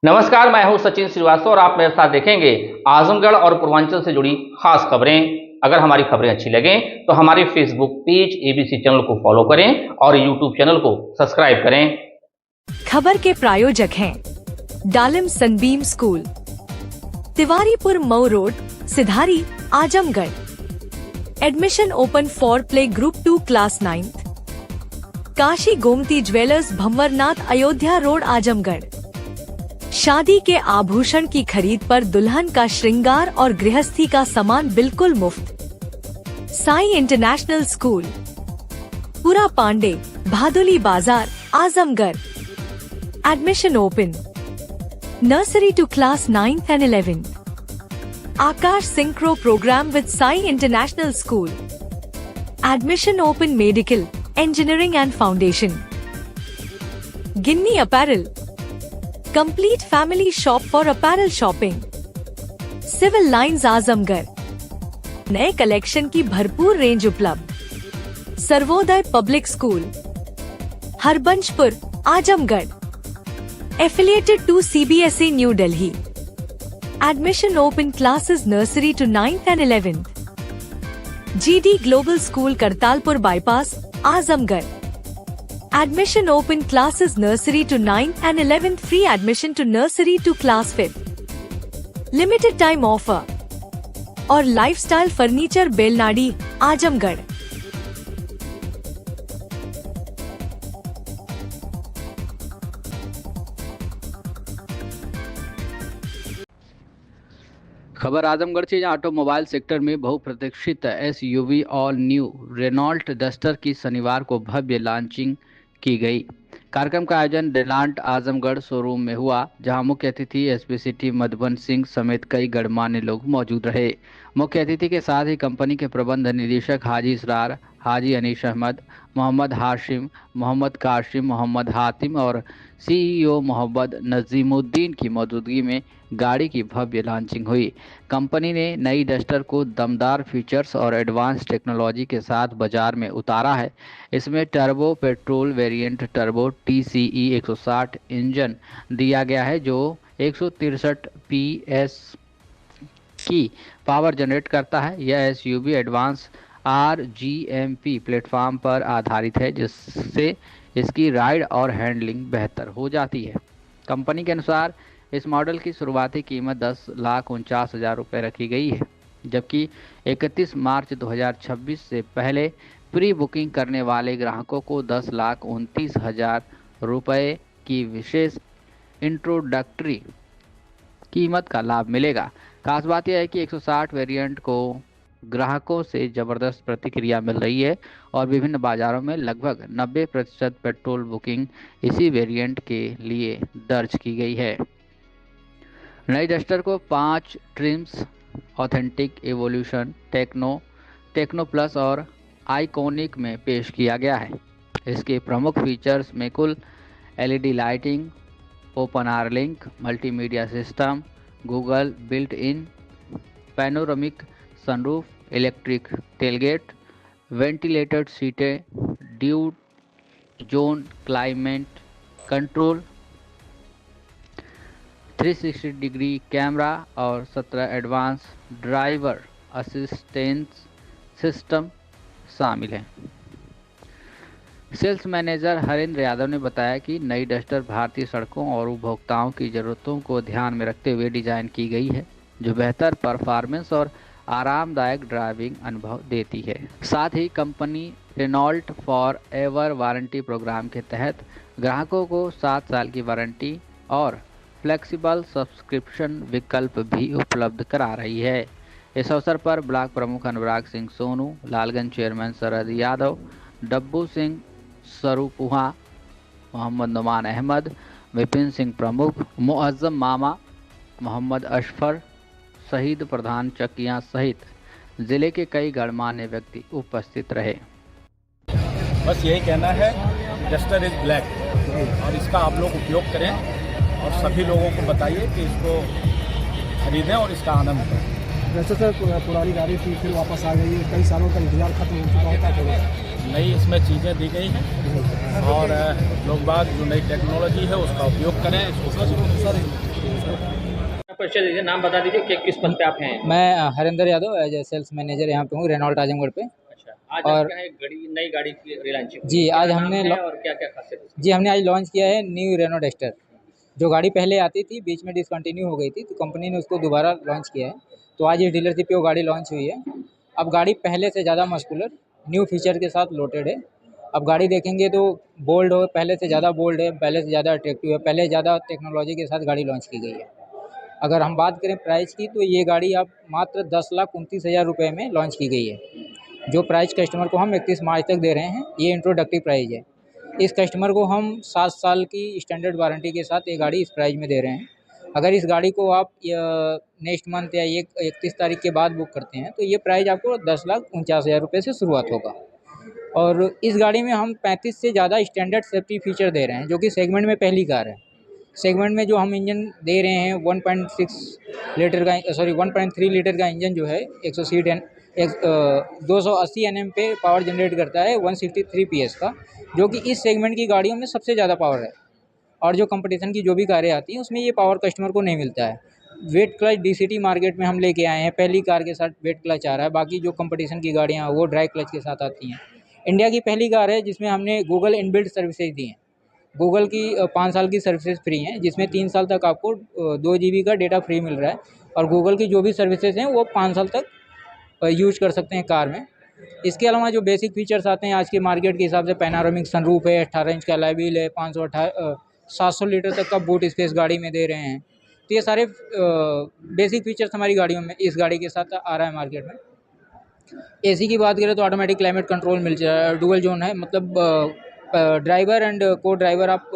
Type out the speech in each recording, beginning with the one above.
नमस्कार, मैं हूं सचिन श्रीवास्तव और आप मेरे साथ देखेंगे आजमगढ़ और पूर्वांचल से जुड़ी खास खबरें। अगर हमारी खबरें अच्छी लगें तो हमारे फेसबुक पेज एबीसी चैनल को फॉलो करें और यूट्यूब चैनल को सब्सक्राइब करें। खबर के प्रायोजक हैं Dalim Sunbeam school, Tiwaripur Mau road, Sidhari, Azamgarh. Admission open for play group 2 class 9th। Kashi Gomti jewellers, Bhanwarnath, Ayodhya road, Azamgarh. शादी के आभूषण की खरीद पर दुल्हन का श्रृंगार और गृहस्थी का सामान बिल्कुल मुफ्त। साई इंटरनेशनल स्कूल, पुरा Pandey, Bhaduli Bazar, Azamgarh. Admission open nursery to class 9th and 11th। Aakash synchro program with Sai international school. Admission open medical, engineering and foundation. Ginni apparel, complete family shop for apparel shopping. Civil Lines, Azamgarh. नए कलेक्शन की भरपूर range उपलब्ध। Sarvodaya public school, Harbanshpur, Azamgarh. Affiliated to CBSE New Delhi. Admission open classes nursery to 9th and 11th। GD global school, Kartalpur bypass, Azamgarh. Admission open classes nursery to 9th and 11th. Free admission to nursery to class 5th. Limited time offer. और lifestyle furniture, Belnadi, Azamgarh. खबर आजमगढ़ से, जहां automobile sector में बहुप्रतीक्षित SUV all new Renault Duster की शनिवार को भव्य launching की गई। कार्यक्रम का आयोजन डेलांट आजमगढ़ शोरूम में हुआ, जहां मुख्य अतिथि एसपी सिटी मधुबन सिंह समेत कई गणमान्य लोग मौजूद रहे। मुख्य अतिथि के साथ ही कंपनी के प्रबंध निदेशक हाजी इसरार, हाजी अनीश अहमद, मोहम्मद हाशिम, मोहम्मद काशिम, मोहम्मद हातिम और सीईओ मोहम्मद नजीमुद्दीन की मौजूदगी में गाड़ी की भव्य लॉन्चिंग हुई। कंपनी ने नई डस्टर को दमदार फीचर्स और एडवांस टेक्नोलॉजी के साथ बाजार में उतारा है। इसमें turbo petrol variant turbo TCE 160 engine दिया गया है, जो 163 PS की पावर जनरेट करता है। यह एसयूवी एडवांस RGMP प्लेटफॉर्म पर आधारित है, जिससे इसकी राइड और हैंडलिंग बेहतर हो जाती है। कंपनी के अनुसार इस मॉडल की शुरुआती कीमत 10,49,000 रुपये रखी गई है, जबकि 31 मार्च 2026 से पहले प्री बुकिंग करने वाले ग्राहकों को 10,29,000 रुपये की विशेष इंट्रोडक्टरी कीमत का लाभ मिलेगा। खास बात यह है कि 160 वेरिएंट को ग्राहकों से जबरदस्त प्रतिक्रिया मिल रही है और विभिन्न बाजारों में लगभग 90% पेट्रोल बुकिंग इसी वेरिएंट के लिए दर्ज की गई है। नई डस्टर को 5 trims Authentic, Evolution, Techno Plus और आइकॉनिक में पेश किया गया है। इसके प्रमुख फीचर्स में कुल LED lighting, open R link, multimedia system, Google built in, panoramic sunroof, electric tailgate, ventilated सीटें, dual zone climate control, 360 degree camera और 17 एडवांस ड्राइवर असिस्टेंस सिस्टम शामिल हैं। सेल्स मैनेजर हरेंद्र यादव ने बताया कि नई डस्टर भारतीय सड़कों और उपभोक्ताओं की ज़रूरतों को ध्यान में रखते हुए डिज़ाइन की गई है, जो बेहतर परफॉर्मेंस और आरामदायक ड्राइविंग अनुभव देती है। साथ ही company Renault for ever warranty programme के तहत ग्राहकों को 7 साल की वारंटी और फ्लेक्सिबल सब्सक्रिप्शन विकल्प भी उपलब्ध करा रही है। इस अवसर पर ब्लॉक प्रमुख अनुराग सिंह सोनू, लालगंज चेयरमैन सरद यादव, डब्बू सिंह सरूपुहा, मोहम्मद नुमान अहमद, विपिन सिंह प्रमुख, मुअज्जम मामा, मोहम्मद अशफर, शहीद प्रधान चकिया सहित जिले के कई गणमान्य व्यक्ति उपस्थित रहे। बस यही कहना है, डस्टर इज ब्लैक और इसका आप लोग उपयोग करें और सभी लोगों को बताइए कि इसको खरीदें और इसका आनंद लें। वैसे सर पुरानी गाड़ी थी, फिर वापस आ गई है, कई सालों का इंतजार खत्म हो चुका है। नई इसमें चीज़ें दी गई हैं और लोग बाग जो नई टेक्नोलॉजी है उसका उपयोग करें, इसको परिचय दीजिए, नाम बता दीजिए कि किस पद पे आप हैं। मैं Harinder Yadav as a sales manager यहाँ पे हूँ रेनॉल्ट आजमगढ़ पे। अच्छा, आज और- क्या है नई गाड़ी की रिलॉन्चिंग? जी, आज क्या हमने नाम है लॉ- और क्या क्या खासियत है? जी हमने आज लॉन्च किया है न्यू रेनो डस्टर। जो गाड़ी पहले आती थी बीच में डिसकंटिन्यू हो गई थी, तो कंपनी ने उसको दोबारा लॉन्च किया है। तो आज इस डीलरशिप पे वो गाड़ी लॉन्च हुई है। अब गाड़ी पहले से ज़्यादा मस्कुलर न्यू फीचर के साथ लोडेड है। अब गाड़ी देखेंगे तो बोल्ड हो, पहले से ज़्यादा बोल्ड है, पहले से ज़्यादा अट्रैक्टिव है, पहले ज़्यादा टेक्नोलॉजी के साथ गाड़ी लॉन्च की गई है। अगर हम बात करें प्राइस की, तो ये गाड़ी आप मात्र 10,29,000 रुपये में लॉन्च की गई है। जो प्राइस कस्टमर को हम 31 मार्च तक दे रहे हैं, ये इंट्रोडक्टिव प्राइस है। इस कस्टमर को हम 7 साल की स्टैंडर्ड वारंटी के साथ ये गाड़ी इस प्राइस में दे रहे हैं। अगर इस गाड़ी को आप नेक्स्ट मंथ या 31 तारीख के बाद बुक करते हैं, तो ये प्राइस आपको 10,49,000 रुपये से शुरुआत होगा। और इस गाड़ी में हम 35 से ज़्यादा स्टैंडर्ड सेफ्टी फीचर दे रहे हैं, जो कि सेगमेंट में पहली कार है। सेगमेंट में जो हम इंजन दे रहे हैं 1.3 लीटर का इंजन जो है 280 Nm पे पावर जनरेट करता है 163 PS का, जो कि इस सेगमेंट की गाड़ियों में सबसे ज़्यादा पावर है। और जो कंपटीशन की जो भी कारें आती हैं उसमें ये पावर कस्टमर को नहीं मिलता है। वेट क्लच DCT मार्केट में हम लेके आए हैं, पहली कार के साथ वेट क्लच आ रहा है। बाकी जो कंपटीशन की गाड़ियाँ वो ड्राई क्लच के साथ आती हैं। इंडिया की पहली कार है जिसमें हमने गूगल इनबिल्ट सर्विसेज दी हैं। गूगल की 5 साल की सर्विसेज फ्री हैं, जिसमें 3 साल तक आपको 2 GB का डेटा फ्री मिल रहा है। और गूगल की जो भी सर्विसेज हैं वो 5 साल तक यूज कर सकते हैं कार में। इसके अलावा जो बेसिक फीचर्स आते हैं आज के मार्केट के हिसाब से, पैनारोमिक सनरूफ है, 18 इंच का अलॉय व्हील है, 700 लीटर तक का बूट स्पेस गाड़ी में दे रहे हैं। तो ये सारे बेसिक फीचर्स हमारी गाड़ियों में इस गाड़ी के साथ आ रहा है मार्केट में। AC की बात करें तो ऑटोमेटिक क्लाइमेट कंट्रोल मिल जाए, डुअल जोन है, मतलब ड्राइवर एंड को ड्राइवर आप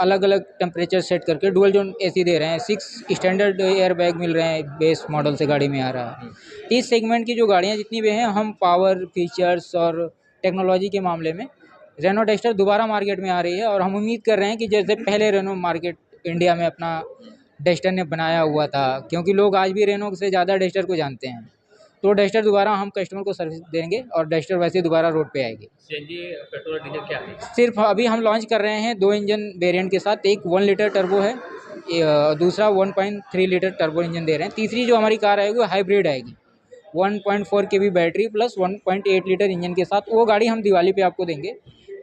अलग अलग टेम्परेचर सेट करके डुअल जोन AC दे रहे हैं। 6 स्टैंडर्ड एयर बैग मिल रहे हैं, बेस मॉडल से गाड़ी में आ रहा है। इस सेगमेंट की जो गाड़ियाँ जितनी भी हैं, हम पावर फीचर्स और टेक्नोलॉजी के मामले में रेनो डस्टर दोबारा मार्केट में आ रही है। और हम उम्मीद कर रहे हैं कि जैसे पहले रेनो मार्केट इंडिया में अपना डस्टर ने बनाया हुआ था, क्योंकि लोग आज भी रेनो से ज़्यादा डस्टर को जानते हैं, तो डस्टर दोबारा हम कस्टमर को सर्विस देंगे और डस्टर वैसे दोबारा रोड पे आएगी। CNG पेट्रोल डीजल क्या है? सिर्फ अभी हम लॉन्च कर रहे हैं 2 इंजन वेरिएंट के साथ। एक 1 लीटर टर्बो है, दूसरा 1.3 लीटर टर्बो इंजन दे रहे हैं। तीसरी जो हमारी कार आएगी वो हाइब्रिड आएगी, 1.4 kW battery plus 1.8 litre engine के साथ। वो गाड़ी हम दिवाली पे आपको देंगे।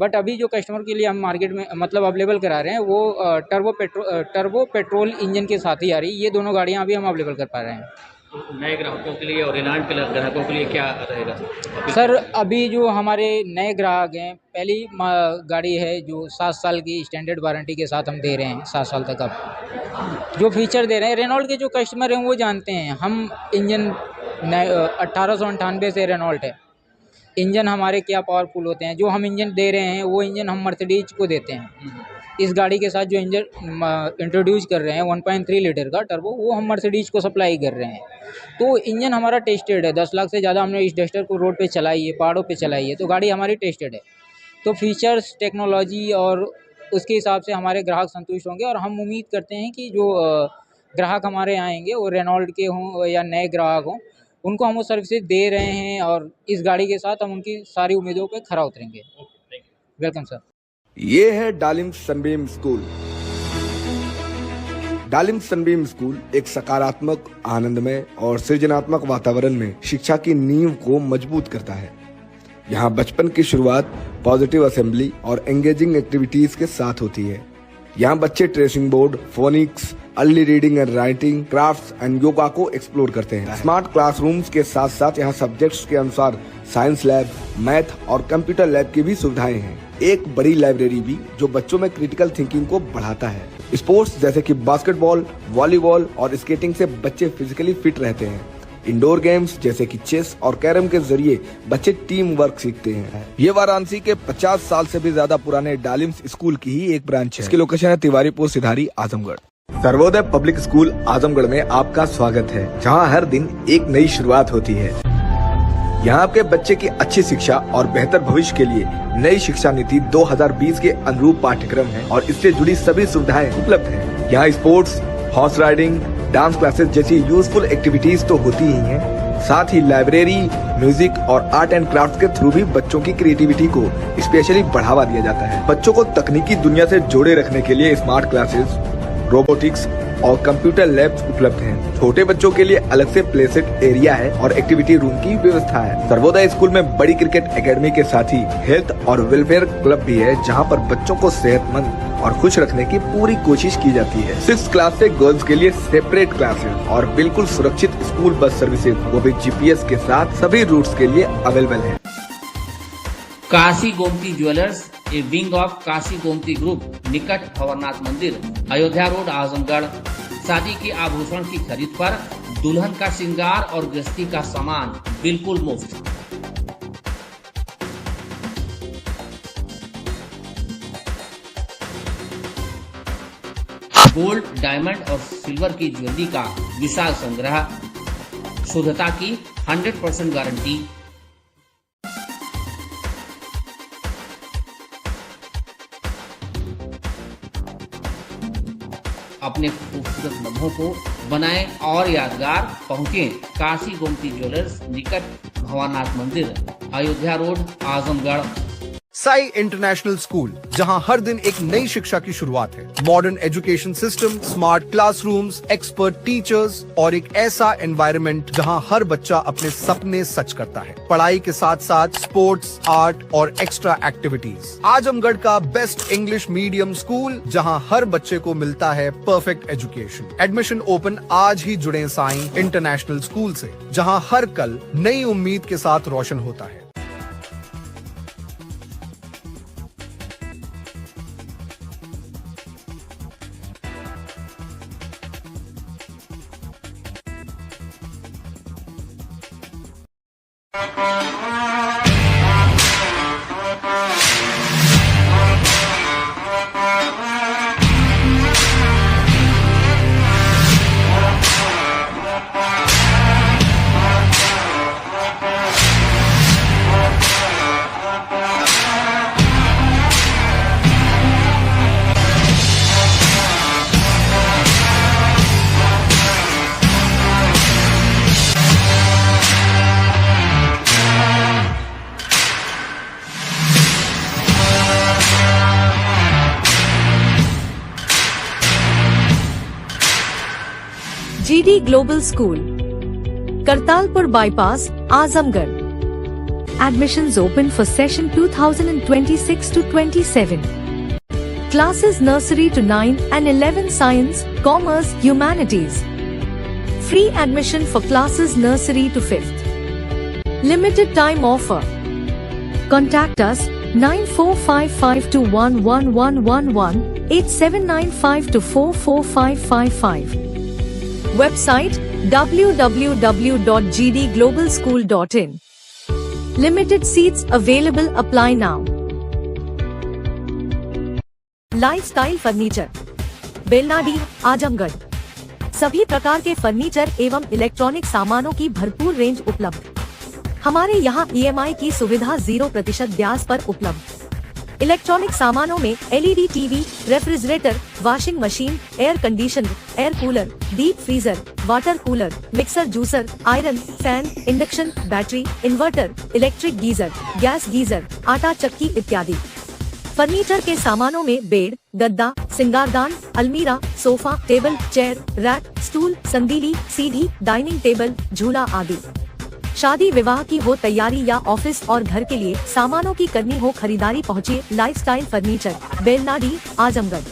बट अभी जो कस्टमर के लिए हम मार्केट में मतलब अवेलेबल करा रहे हैं वो टर्बो पेट्रोल इंजन के साथ ही आ रही है। ये दोनों गाड़ियाँ अभी हम अवेलेबल कर पा रहे हैं। तो नए ग्राहकों के लिए और रिलायंस के ग्राहकों के लिए क्या रहेगा सर? अभी जो हमारे नए ग्राहक हैं, पहली गाड़ी है जो 7 साल की स्टैंडर्ड वारंटी के साथ हम दे रहे हैं। 7 साल तक आप जो फीचर दे रहे हैं, रेनॉल्ट के जो कस्टमर हैं वो जानते हैं। हम इंजन 1898 से रेनॉल्ट है। इंजन हमारे क्या पावरफुल होते हैं। जो हम इंजन दे रहे हैं वो इंजन हम मर्सिडीज को देते हैं। इस गाड़ी के साथ जो इंजन इंट्रोड्यूस कर रहे हैं 1.3 लीटर का टर्बो, वो हम मर्सिडीज को सप्लाई कर रहे हैं। तो इंजन हमारा टेस्टेड है। 10 लाख से ज़्यादा हमने इस डस्टर को रोड पे चलाई है, पहाड़ों पे चलाई है, तो गाड़ी हमारी टेस्टेड है। तो फीचर्स, टेक्नोलॉजी और उसके हिसाब से हमारे ग्राहक संतुष्ट होंगे। और हम उम्मीद करते हैं कि जो ग्राहक हमारे यहाँ आएंगे वो रेनॉल्ट के हों या नए ग्राहक हों, उनको हम वो सर्विसेज दे रहे हैं। और इस गाड़ी के साथ हम उनकी सारी उम्मीदों पे खरा उतरेंगे। Welcome sir. ये है डालिम सनबीम स्कूल। डालिम सनबीम स्कूल एक सकारात्मक, आनंदमय और सृजनात्मक वातावरण में शिक्षा की नींव को मजबूत करता है। यहाँ बचपन की शुरुआत पॉजिटिव असेंबली और एंगेजिंग एक्टिविटीज के साथ होती है। यहाँ बच्चे tracing board, phoenix, early reading and writing, crafts and yoga को एक्सप्लोर करते हैं। स्मार्ट क्लासरूम्स के साथ साथ यहाँ सब्जेक्ट्स के अनुसार साइंस लैब, मैथ और कंप्यूटर लैब की भी सुविधाएं हैं। एक बड़ी लाइब्रेरी भी जो बच्चों में क्रिटिकल थिंकिंग को बढ़ाता है। स्पोर्ट्स जैसे कि बास्केटबॉल, वॉलीबॉल और स्केटिंग से बच्चे फिजिकली फिट रहते हैं। इंडोर गेम्स जैसे कि चेस और कैरम के जरिए बच्चे टीम वर्क सीखते हैं। ये वाराणसी के 50 साल से भी ज्यादा पुराने डालिम स्कूल की ही एक ब्रांच है। इसकी लोकेशन है तिवारीपुर सिधारी, आजमगढ़। सर्वोदय पब्लिक स्कूल आजमगढ़ में आपका स्वागत है, जहाँ हर दिन एक नई शुरुआत होती है। यहाँ आपके बच्चे की अच्छी शिक्षा और बेहतर भविष्य के लिए नई शिक्षा नीति 2020 के अनुरूप पाठ्यक्रम है और इससे जुड़ी सभी सुविधाएं उपलब्ध हैं। यहाँ sports, horse riding, dance classes जैसी यूजफुल एक्टिविटीज तो होती ही हैं, साथ ही लाइब्रेरी, म्यूजिक और आर्ट एंड क्राफ्ट के थ्रू भी बच्चों की क्रिएटिविटी को स्पेशली बढ़ावा दिया जाता है। बच्चों को तकनीकी दुनिया से जोड़े रखने के लिए स्मार्ट क्लासेस, रोबोटिक्स, और कंप्यूटर लैब्स उपलब्ध हैं। छोटे बच्चों के लिए अलग से प्ले सेट एरिया है और एक्टिविटी रूम की व्यवस्था है। सर्वोदय स्कूल में बड़ी क्रिकेट एकेडमी के साथ ही हेल्थ और वेलफेयर क्लब भी है, जहां पर बच्चों को सेहतमंद और खुश रखने की पूरी कोशिश की जाती है। 6th क्लास से गर्ल्स के लिए सेपरेट क्लासेस और बिल्कुल सुरक्षित स्कूल बस सर्विसेज, वो भी GPS के साथ सभी रूट्स के लिए अवेलेबल है। Kashi Gomti jewellers, A wing of Kashi Gomti group, निकट भंवरनाथ मंदिर, अयोध्या रोड, आजमगढ़। शादी के आभूषण की खरीद पर दुल्हन का श्रृंगार और गृहस्थी का सामान बिल्कुल मुफ्त। गोल्ड, डायमंड और सिल्वर की ज्वेलरी का विशाल संग्रह, शुद्धता की 100% गारंटी। अपने खूबसूरत लम्हों को बनाएं और यादगार। पहुंचे काशी गोमती ज्वेलर्स, निकट भंवरनाथ मंदिर, Ayodhya road, Azamgarh. Sai international school, जहां हर दिन एक नई शिक्षा की शुरुआत है। Modern education system, smart classrooms, expert teachers और एक ऐसा एनवायरनमेंट जहां हर बच्चा अपने सपने सच करता है। पढ़ाई के साथ साथ स्पोर्ट्स, आर्ट और एक्स्ट्रा एक्टिविटीज। आजमगढ़ का बेस्ट इंग्लिश मीडियम स्कूल, जहां हर बच्चे को मिलता है परफेक्ट एजुकेशन। एडमिशन ओपन आज ही जुड़े साई इंटरनेशनल स्कूल से, जहां हर कल नई उम्मीद के साथ रोशन होता है। GD Global School, Kartalpur bypass, Azamgarh. Admissions open for session 2026 to 27. Classes nursery to 9 and 11 science, commerce, humanities. Free admission for classes nursery to 5th. Limited time offer. Contact us 9455211111 8795244555. Website www.gdglobalschool.in. Limited seats available. Apply now. Lifestyle furniture, Belnadi, Azamgarh. सभी प्रकार के furniture एवं electronic सामानों की भरपूर range उपलब्ध। हमारे यहाँ EMI की सुविधा 0% ब्याज पर उपलब्ध। इलेक्ट्रॉनिक सामानों में LED TV, refrigerator, washing machine, air conditioner, air cooler, deep freezer, water cooler, mixer juicer, iron, fan, induction, battery, inverter, electric geyser, gas geyser, आटा चक्की इत्यादि। फर्नीचर के सामानों में बेड, गद्दा, सिंगारदान, अलमीरा, sofa, table, chair, rack, stool, संदीली, सीढ़ी, डाइनिंग टेबल, झूला आदि। शादी विवाह की हो तैयारी या ऑफिस और घर के लिए सामानों की करनी हो खरीदारी, पहुँचिए लाइफस्टाइल फर्नीचर, बेलनाडी, आजमगढ़।